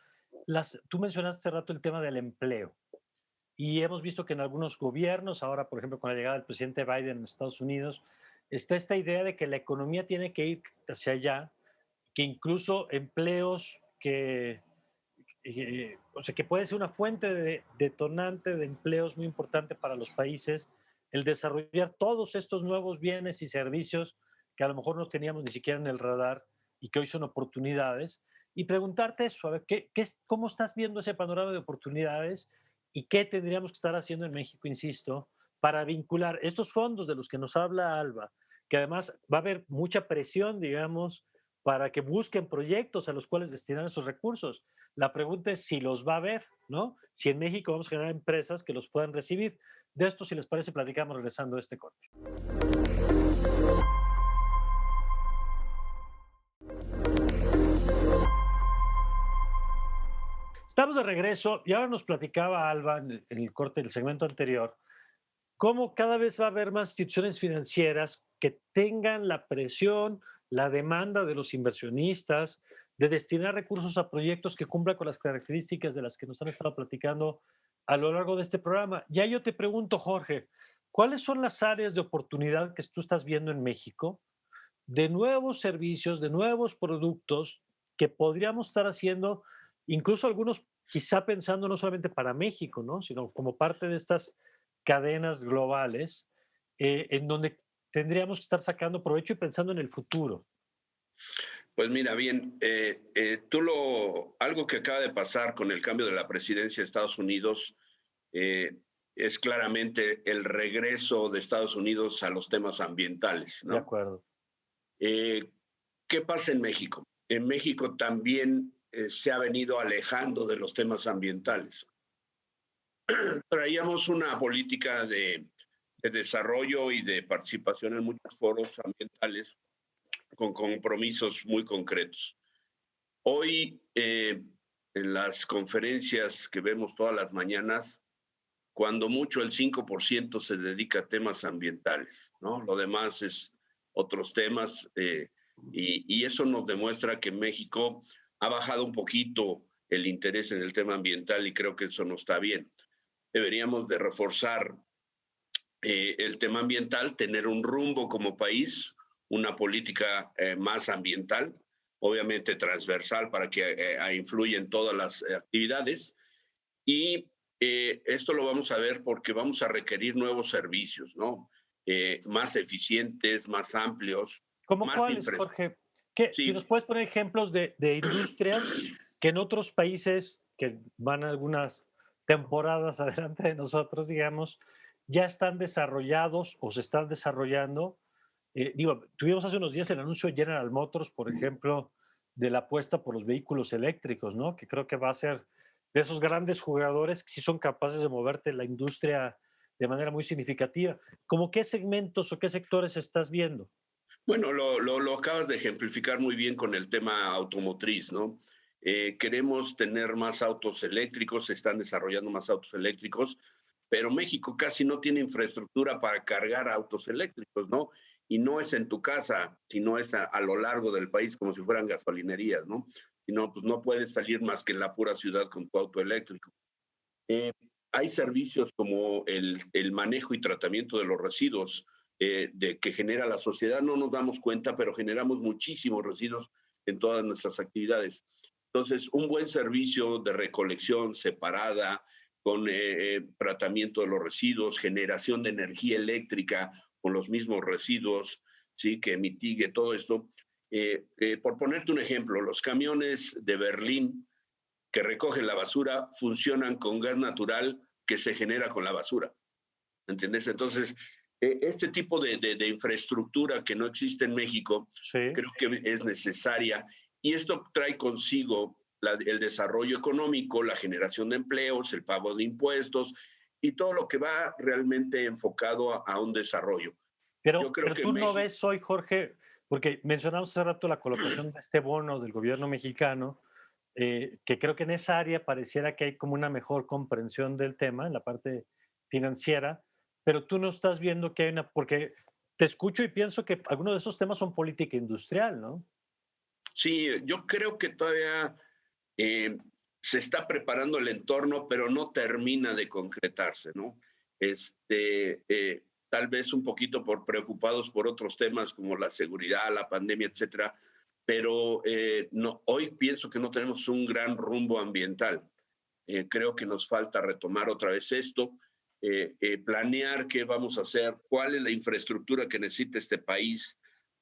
tú mencionaste hace rato el tema del empleo. Y hemos visto que en algunos gobiernos, ahora por ejemplo con la llegada del presidente Biden en Estados Unidos, está esta idea de que la economía tiene que ir hacia allá, que incluso empleos o sea, que puede ser una fuente detonante de empleos muy importante para los países, el desarrollar todos estos nuevos bienes y servicios que a lo mejor no teníamos ni siquiera en el radar y que hoy son oportunidades, y preguntarte eso, a ver, ¿cómo estás viendo ese panorama de oportunidades y qué tendríamos que estar haciendo en México, insisto, para vincular estos fondos de los que nos habla Alba, que además va a haber mucha presión, digamos, para que busquen proyectos a los cuales destinar esos recursos. La pregunta es si los va a haber, ¿no? Si en México vamos a generar empresas que los puedan recibir. De esto, si les parece, platicamos regresando a este corte. Estamos de regreso y ahora nos platicaba Alba en el corte del segmento anterior cómo cada vez va a haber más instituciones financieras que tengan la presión, la demanda de los inversionistas de destinar recursos a proyectos que cumplan con las características de las que nos han estado platicando a lo largo de este programa. Ya yo te pregunto, Jorge, ¿cuáles son las áreas de oportunidad que tú estás viendo en México de nuevos servicios, de nuevos productos que podríamos estar haciendo, incluso algunos quizá pensando no solamente para México, ¿no? Sino como parte de estas cadenas globales, en donde tendríamos que estar sacando provecho y pensando en el futuro? Pues mira, bien, algo que acaba de pasar con el cambio de la presidencia de Estados Unidos eh, es claramente el regreso de Estados Unidos a los temas ambientales, De ¿no? acuerdo. Eh, ¿Qué pasa en México? En México también se ha venido alejando de los temas ambientales. Traíamos una política de desarrollo y de participación en muchos foros ambientales con compromisos muy concretos. Hoy, en las conferencias que vemos todas las mañanas, cuando mucho el 5% se dedica a temas ambientales, ¿no? Lo demás es otros temas y eso nos demuestra que México ha bajado un poquito el interés en el tema ambiental y creo que eso no está bien. Deberíamos de reforzar el tema ambiental, tener un rumbo como país, una política más ambiental, obviamente transversal para que influya en todas las actividades. Y esto lo vamos a ver porque vamos a requerir nuevos servicios, ¿no? Más eficientes, más amplios, ¿Cómo más cuáles, infraestructura. Jorge? Si nos Sí, puedes poner ejemplos de industrias que en otros países que van algunas temporadas adelante de nosotros, digamos, ya están desarrollados o se están desarrollando. Digo, tuvimos hace unos días el anuncio de General Motors, por ejemplo, de la apuesta por los vehículos eléctricos, ¿no? Que creo que va a ser de esos grandes jugadores que sí son capaces de moverte la industria de manera muy significativa. ¿Cómo qué segmentos o qué sectores estás viendo? bueno, lo acabas de ejemplificar muy bien con el tema automotriz, ¿no? Queremos tener más autos eléctricos, se están desarrollando más autos eléctricos, pero México casi no tiene infraestructura para cargar autos eléctricos, ¿no? Y no es en tu casa, sino es a lo largo del país como si fueran gasolinerías, ¿no? Y no, pues no puedes salir más que en la pura ciudad con tu auto eléctrico. Eh, Hay servicios como el manejo y tratamiento de los residuos que genera la sociedad. No nos damos cuenta, pero generamos muchísimos residuos en todas nuestras actividades. Entonces, un buen servicio de recolección separada, con tratamiento de los residuos, generación de energía eléctrica con los mismos residuos, ¿sí? Que mitigue todo esto. Por ponerte un ejemplo, los camiones de Berlín que recogen la basura funcionan con gas natural que se genera con la basura. ¿Entiendes? Entonces, este tipo de infraestructura que no existe en México, Sí. creo que es necesaria y esto trae consigo el desarrollo económico, la generación de empleos, el pago de impuestos y todo lo que va realmente enfocado a un desarrollo. Yo creo Pero que tú no México, ves hoy, Jorge, porque mencionamos hace rato la colocación de este bono del gobierno mexicano, que creo que en esa área pareciera que hay como una mejor comprensión del tema, en la parte financiera, pero tú no estás viendo que hay una, porque te escucho y pienso que algunos de esos temas son política industrial, ¿no? sí, yo creo que todavía eh, se está preparando el entorno, pero no termina de concretarse, ¿no? Tal vez un poquito por preocupados por otros temas como la seguridad, la pandemia, etcétera, pero no, hoy pienso que no tenemos un gran rumbo ambiental. Creo que nos falta retomar otra vez esto, planear qué vamos a hacer, cuál es la infraestructura que necesita este país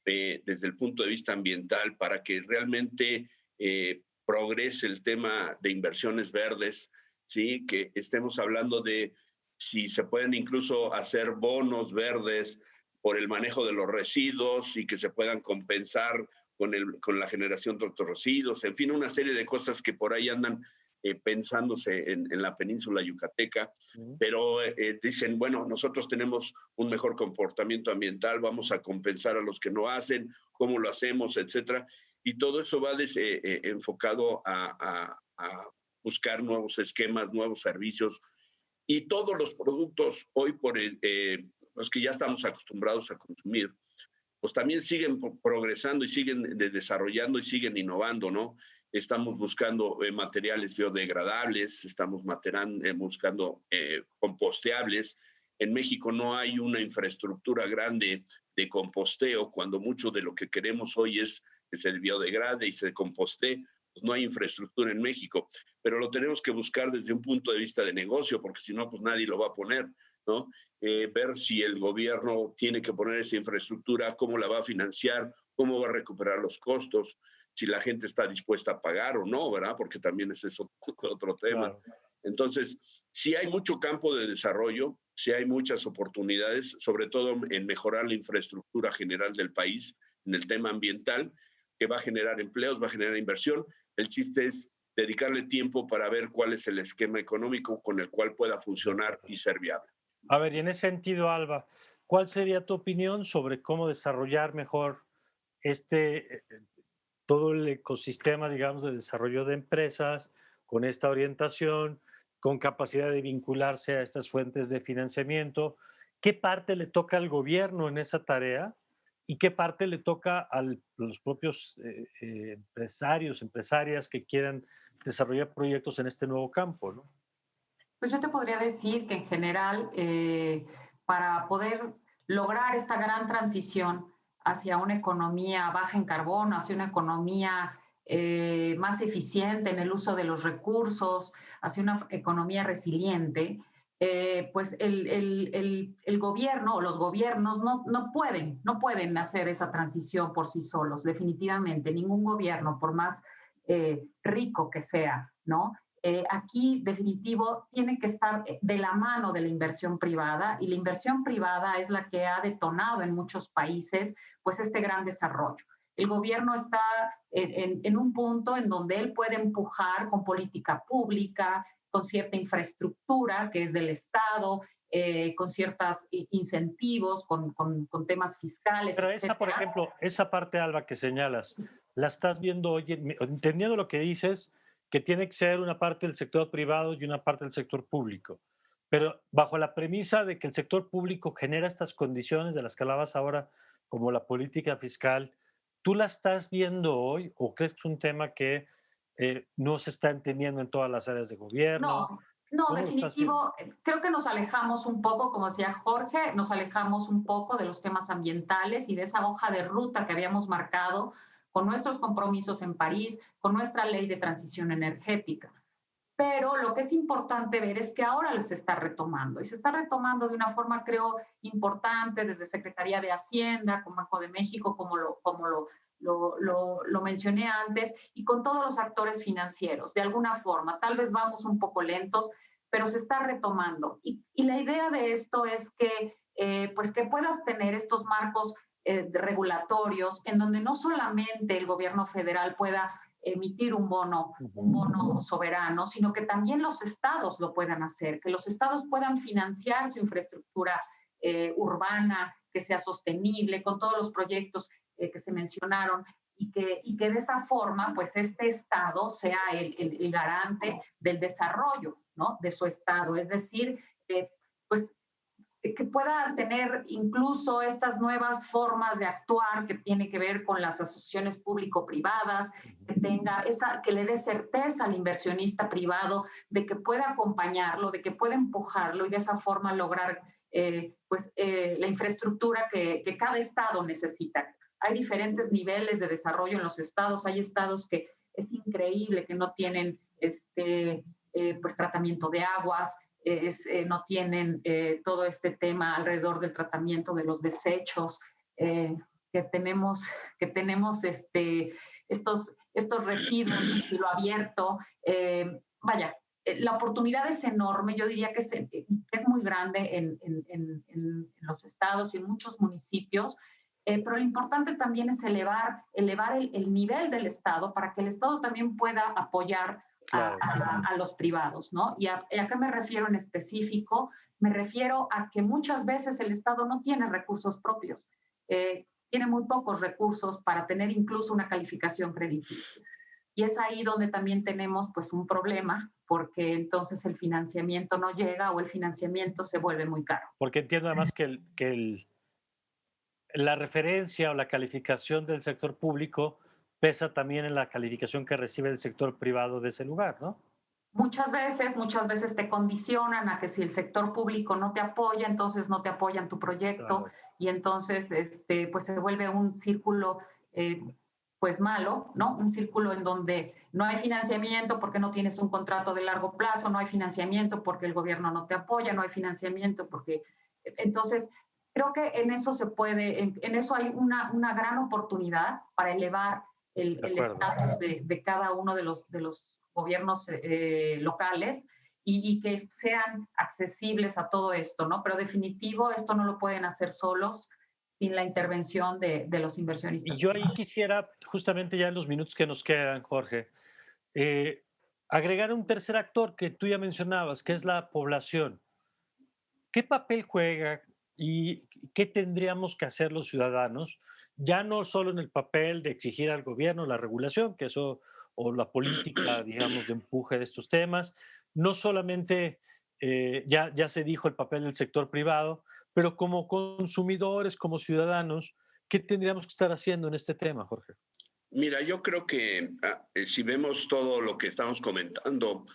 desde el punto de vista ambiental para que realmente progrese el tema de inversiones verdes, ¿sí? Que estemos hablando de si se pueden incluso hacer bonos verdes por el manejo de los residuos y que se puedan compensar con la generación de otros residuos, en fin, una serie de cosas que por ahí andan pensándose en la península yucateca, Mm. pero dicen, bueno, nosotros tenemos un mejor comportamiento ambiental, vamos a compensar a los que no hacen, cómo lo hacemos, etcétera. Y todo eso va enfocado a buscar nuevos esquemas, nuevos servicios y todos los productos hoy por los que ya estamos acostumbrados a consumir, pues también siguen progresando y siguen desarrollando y siguen innovando, ¿no? Estamos buscando materiales biodegradables, estamos buscando composteables. En México no hay una infraestructura grande de composteo, cuando mucho de lo que queremos hoy es que se biodegrade y se compostee, pues no hay infraestructura en México, pero lo tenemos que buscar desde un punto de vista de negocio, porque si no, pues nadie lo va a poner, ¿no? Ver si el gobierno tiene que poner esa infraestructura, cómo la va a financiar, cómo va a recuperar los costos, si la gente está dispuesta a pagar o no, ¿verdad? Porque también ese es otro tema. Claro. Entonces, sí hay mucho campo de desarrollo, sí hay muchas oportunidades, sobre todo en mejorar la infraestructura general del país, en el tema ambiental, que va a generar empleos, va a generar inversión. El chiste es dedicarle tiempo para ver cuál es el esquema económico con el cual pueda funcionar y ser viable. A ver, y en ese sentido, Alba, ¿cuál sería tu opinión sobre cómo desarrollar mejor todo el ecosistema, digamos, de desarrollo de empresas con esta orientación, con capacidad de vincularse a estas fuentes de financiamiento? ¿Qué parte le toca al gobierno en esa tarea y qué parte le toca a los propios empresarios, empresarias que quieran desarrollar proyectos en este nuevo campo, ¿no? Pues yo te podría decir que en general, para poder lograr esta gran transición hacia una economía baja en carbono, hacia una economía más eficiente en el uso de los recursos, hacia una economía resiliente, pues el gobierno o los gobiernos no pueden hacer esa transición por sí solos, definitivamente. Ningún gobierno, por más rico que sea, ¿no? Aquí, definitivo, tiene que estar de la mano de la inversión privada, y la inversión privada es la que ha detonado en muchos países pues este gran desarrollo. El gobierno está en un punto en donde él puede empujar con política pública, con cierta infraestructura que es del Estado, con ciertos incentivos, con temas fiscales, Pero esa, por etcétera. ejemplo, esa parte, Alba, que señalas, ¿la estás viendo hoy, entendiendo lo que dices, que tiene que ser una parte del sector privado y una parte del sector público? Pero bajo la premisa de que el sector público genera estas condiciones de las que hablabas ahora, como la política fiscal, ¿tú la estás viendo hoy o crees que es un tema que no se está entendiendo en todas las áreas de gobierno? No, no, ¿Cómo lo estás viendo? definitivo. Creo que nos alejamos un poco, como decía Jorge, nos alejamos un poco de los temas ambientales y de esa hoja de ruta que habíamos marcado con nuestros compromisos en París, con nuestra ley de transición energética. Pero lo que es importante ver es que ahora se está retomando, y se está retomando de una forma, creo, importante desde Secretaría de Hacienda, con Banco de México, como lo mencioné antes, y con todos los actores financieros, de alguna forma. Tal vez vamos un poco lentos, pero se está retomando. Y la idea de esto es que, pues que puedas tener estos marcos regulatorios en donde no solamente el gobierno federal pueda emitir un bono soberano, sino que también los estados lo puedan hacer, que los estados puedan financiar su infraestructura urbana, que sea sostenible, con todos los proyectos que se mencionaron, y que de esa forma, pues este estado sea el garante del desarrollo, ¿no? De su estado. Es decir, pues que pueda tener incluso estas nuevas formas de actuar que tiene que ver con las asociaciones público-privadas, que tenga esa, que le dé certeza al inversionista privado de que pueda acompañarlo, de que pueda empujarlo y de esa forma lograr la infraestructura que cada estado necesita. Hay diferentes niveles de desarrollo en los estados. Hay estados que es increíble que no tienen pues tratamiento de aguas, no tienen todo este tema alrededor del tratamiento de los desechos, eh, que tenemos estos residuos de estilo abierto. Vaya, la oportunidad es enorme, yo diría que es muy grande en los estados y en muchos municipios, pero lo importante también es elevar el nivel del Estado para que el Estado también pueda apoyar Claro. a los privados, ¿no? ¿Y a qué me refiero en específico? Me refiero a que muchas veces el Estado no tiene recursos propios, tiene muy pocos recursos para tener incluso una calificación crediticia. Y es ahí donde también tenemos pues un problema, porque entonces el financiamiento no llega o el financiamiento se vuelve muy caro. Porque entiendo además la referencia o la calificación del sector público pesa también en la calificación que recibe el sector privado de ese lugar, ¿no? Muchas veces te condicionan a que si el sector público no te apoya, entonces no te apoyan tu proyecto, Claro. y entonces pues se vuelve un círculo pues malo, ¿no? Un círculo en donde no hay financiamiento porque no tienes un contrato de largo plazo, no hay financiamiento porque el gobierno no te apoya, no hay financiamiento porque... Entonces, creo que en eso se puede, en eso hay una gran oportunidad para elevar el estatus de cada uno de los gobiernos locales, y que sean accesibles a todo esto, ¿no? Pero definitivo, esto no lo pueden hacer solos sin la intervención de los Y inversionistas yo ahí privados. quisiera, justamente ya en los minutos que nos quedan, Jorge, eh, agregar un tercer actor que tú ya mencionabas, que es la población. ¿Qué papel juega y qué tendríamos que hacer los ciudadanos? Ya no solo en el papel de exigir al gobierno la regulación, que eso, o la política, digamos, de empuje de estos temas, no solamente, ya se dijo el papel del sector privado, pero como consumidores, como ciudadanos, ¿qué tendríamos que estar haciendo en este tema, Jorge? Mira, yo creo que si vemos todo lo que estamos comentando,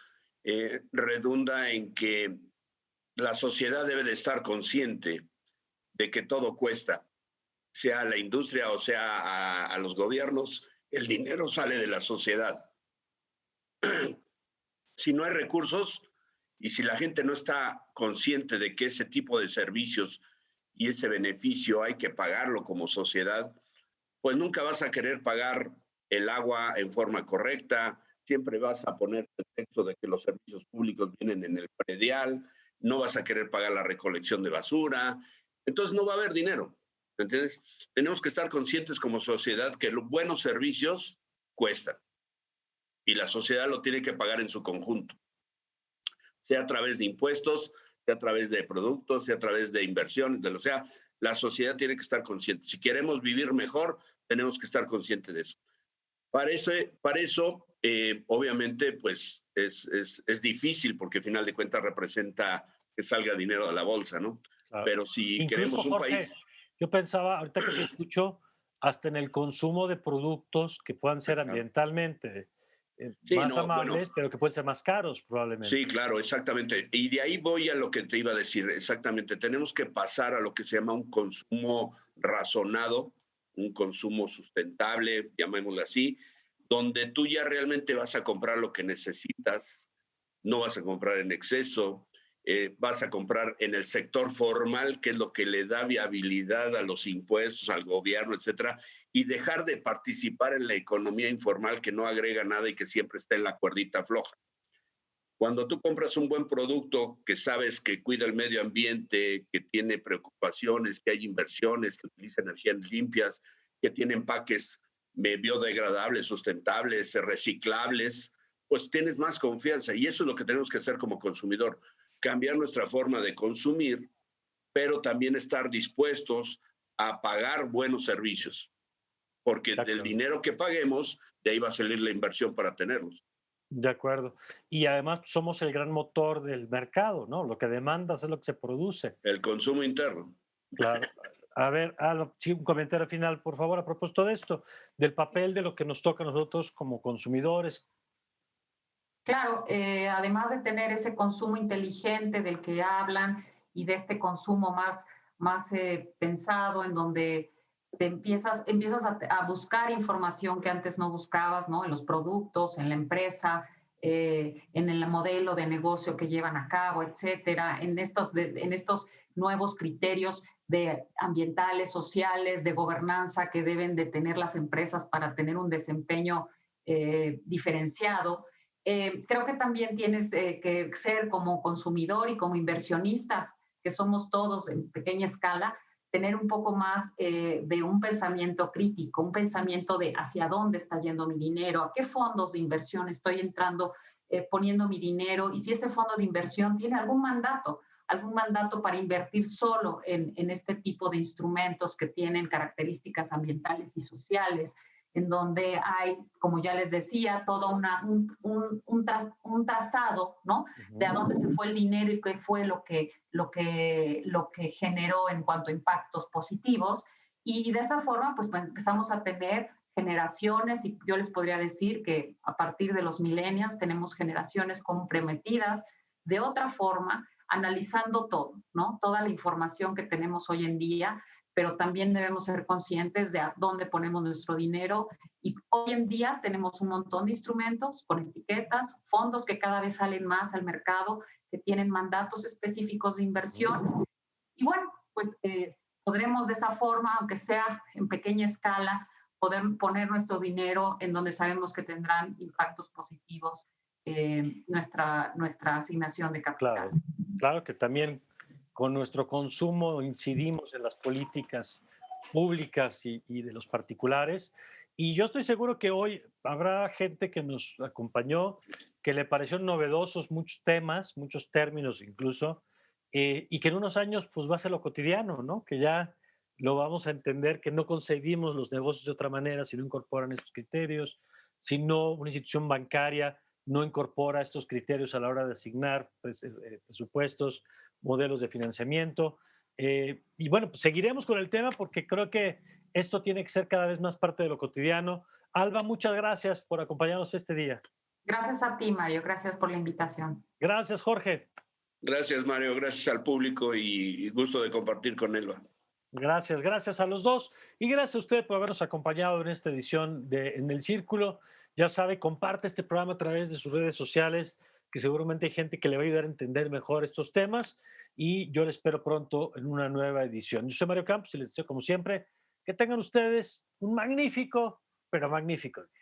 redunda en que la sociedad debe de estar consciente de que todo cuesta, sea a la industria o sea a los gobiernos, el dinero sale de la sociedad. Si no hay recursos, Y si la gente no está consciente de que ese tipo de servicios y ese beneficio hay que pagarlo como sociedad, pues nunca vas a querer pagar el agua en forma correcta, siempre vas a poner el pretexto de que los servicios públicos vienen en el predial, no vas a querer pagar la recolección de basura, entonces no va a haber dinero, ¿entiendes? Tenemos que estar conscientes como sociedad que los buenos servicios cuestan y la sociedad lo tiene que pagar en su conjunto, sea a través de impuestos, sea a través de productos, sea a través de inversiones, o sea, la sociedad tiene que estar consciente. Si queremos vivir mejor, tenemos que estar conscientes de eso. Para eso obviamente, pues es difícil porque al final de cuentas representa que salga dinero de la bolsa, ¿no? Claro. Pero si Incluso, queremos un Jorge, país... yo pensaba, ahorita que te escucho, hasta en el consumo de productos que puedan ser Claro. ambientalmente Sí, más no, bueno, amables, pero que pueden ser más caros sí, probablemente. claro, exactamente. Y de ahí voy a lo que te iba a decir, exactamente. Tenemos que pasar a lo que se llama un consumo razonado, un consumo sustentable, llamémoslo así, donde tú ya realmente vas a comprar lo que necesitas, no vas a comprar en exceso, vas a comprar en el sector formal, que es lo que le da viabilidad a los impuestos, al gobierno, etcétera, y dejar de participar en la economía informal que no agrega nada y que siempre está en la cuerdita floja. Cuando tú compras un buen producto que sabes que cuida el medio ambiente, que tiene preocupaciones, que hay inversiones, que utiliza energías limpias, que tiene empaques biodegradables, sustentables, reciclables, pues tienes más confianza. Y eso es lo que tenemos que hacer como consumidor, cambiar nuestra forma de consumir, pero también estar dispuestos a pagar buenos servicios, porque De del acuerdo. dinero que paguemos, de ahí va a salir la inversión para tenerlos. De acuerdo. Y además somos el gran motor del mercado, ¿no? Lo que demandas es lo que se produce. El consumo interno. Claro. A ver, Alba, sí, un comentario final, por favor, a propósito de esto, del papel de lo que nos toca a nosotros como consumidores. Claro, además de tener ese consumo inteligente del que hablan y de este consumo más pensado en donde empiezas a buscar información que antes no buscabas, ¿no? En los productos, en la empresa, en el modelo de negocio que llevan a cabo, etcétera, en estos nuevos criterios de ambientales, sociales, de gobernanza que deben de tener las empresas para tener un desempeño diferenciado. Creo que también tienes que ser como consumidor y como inversionista, que somos todos en pequeña escala, tener un poco más de un pensamiento crítico, un pensamiento de hacia dónde está yendo mi dinero, a qué fondos de inversión estoy entrando, poniendo mi dinero y si ese fondo de inversión tiene algún mandato para invertir solo en este tipo de instrumentos que tienen características ambientales y sociales, en donde hay, como ya les decía, todo un trazado, ¿no? De a dónde se fue el dinero y qué fue lo que generó en cuanto a impactos positivos. Y de esa forma, pues empezamos a tener generaciones, y yo les podría decir que a partir de los millennials tenemos generaciones comprometidas de otra forma, analizando todo, ¿no? Toda la información que tenemos hoy en día, pero también debemos ser conscientes de a dónde ponemos nuestro dinero. Y hoy en día tenemos un montón de instrumentos con etiquetas, fondos que cada vez salen más al mercado, que tienen mandatos específicos de inversión. Y bueno, pues podremos de esa forma, aunque sea en pequeña escala, poder poner nuestro dinero en donde sabemos que tendrán impactos positivos nuestra asignación de capital. Claro, claro que también con nuestro consumo incidimos en las políticas públicas y de los particulares. Y yo estoy seguro que hoy habrá gente que nos acompañó, que le parecieron novedosos muchos temas, muchos términos incluso, y que en unos años pues va a ser lo cotidiano, ¿no? Que ya lo vamos a entender, que no concebimos los negocios de otra manera si no incorporan estos criterios, si no una institución bancaria no incorpora estos criterios a la hora de asignar pues, presupuestos, modelos de financiamiento. Y bueno, pues seguiremos con el tema porque creo que esto tiene que ser cada vez más parte de lo cotidiano. Alba, muchas gracias por acompañarnos este día. Gracias a ti, Mario. Gracias por la invitación. Gracias, Jorge. Gracias, Mario. Gracias al público y gusto de compartir con Elba. Gracias, gracias a los dos y gracias a usted por habernos acompañado en esta edición de En el Círculo. Ya sabe, comparte este programa a través de sus redes sociales que seguramente hay gente que le va a ayudar a entender mejor estos temas y yo les espero pronto en una nueva edición. Yo soy Mario Campos y les deseo, como siempre, que tengan ustedes un magnífico, pero magnífico día.